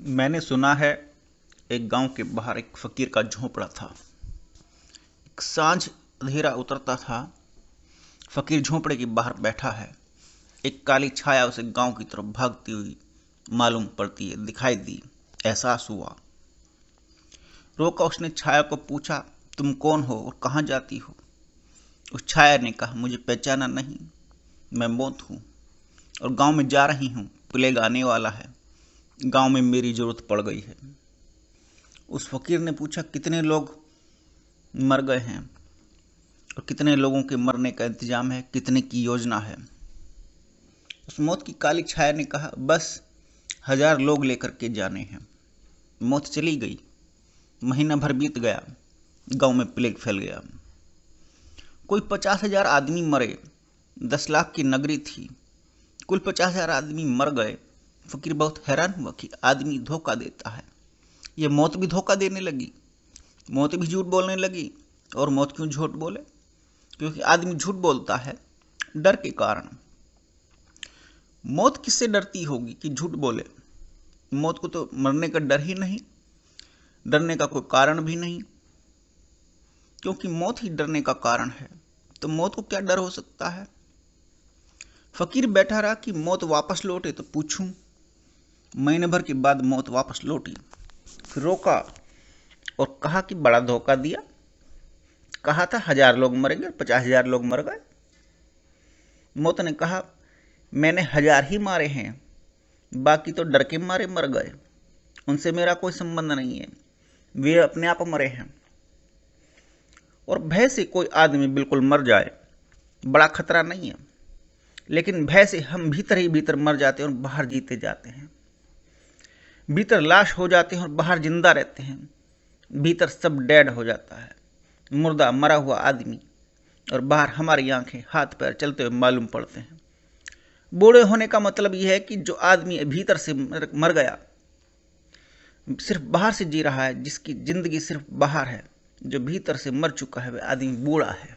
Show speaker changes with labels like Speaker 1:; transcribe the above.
Speaker 1: मैंने सुना है एक गांव के बाहर एक फकीर का झोंपड़ा था। एक सांझ अंधेरा उतरता था। फकीर झोंपड़े के बाहर बैठा है। एक काली छाया उसे गांव की तरफ भागती हुई मालूम पड़ती है, दिखाई दी। एहसास हुआ। रोका उसने छाया को, पूछा, तुम कौन हो और कहाँ जाती हो? उस छाया ने कहा, मुझे पहचाना नहीं, मैं मौत हूँ और गांव में जा रही हूँ। प्लेग आने वाला है, गांव में मेरी जरूरत पड़ गई है। उस फकीर ने पूछा, कितने लोग मर गए हैं और कितने लोगों के मरने का इंतजाम है, कितने की योजना है? उस मौत की काली छाया ने कहा, बस 1000 लोग लेकर के जाने हैं। मौत चली गई। महीना भर बीत गया, गांव में प्लेग फैल गया। कोई 50,000 आदमी मरे। 10 लाख की नगरी थी, कुल 50,000 आदमी मर गए। फकीर बहुत हैरान हुआ कि आदमी धोखा देता है। ये मौत भी धोखा देने लगी, मौत भी झूठ बोलने लगी। और मौत क्यों झूठ बोले? क्योंकि आदमी झूठ बोलता है डर के कारण। मौत किससे डरती होगी कि झूठ बोले? मौत को तो मरने का डर ही नहीं, डरने का कोई कारण भी नहीं, क्योंकि मौत ही डरने का कारण है। तो मौत को क्या डर हो सकता है? फकीर बैठा रहा कि मौत वापस लौटे तो पूछूं। महीने भर के बाद मौत वापस लौटी। फिर रोका और कहा कि बड़ा धोखा दिया। कहा था 1000 लोग मरेंगे, 50,000 लोग मर गए। मौत ने कहा, मैंने 1000 ही मारे हैं, बाकी तो डर के मारे मर गए। उनसे मेरा कोई संबंध नहीं है, वे अपने आप मरे हैं। और भय से कोई आदमी बिल्कुल मर जाए बड़ा खतरा नहीं है, लेकिन भय से हम भीतर ही भीतर मर जाते हैं और बाहर जीते जाते हैं। भीतर लाश हो जाते हैं और बाहर जिंदा रहते हैं। भीतर सब डेड हो जाता है, मुर्दा, मरा हुआ आदमी, और बाहर हमारी आंखें, हाथ पैर चलते हुए मालूम पड़ते हैं। बूढ़े होने का मतलब यह है कि जो आदमी भीतर से मर गया, सिर्फ बाहर से जी रहा है, जिसकी जिंदगी सिर्फ बाहर है, जो भीतर से मर चुका है, वह आदमी बूढ़ा है।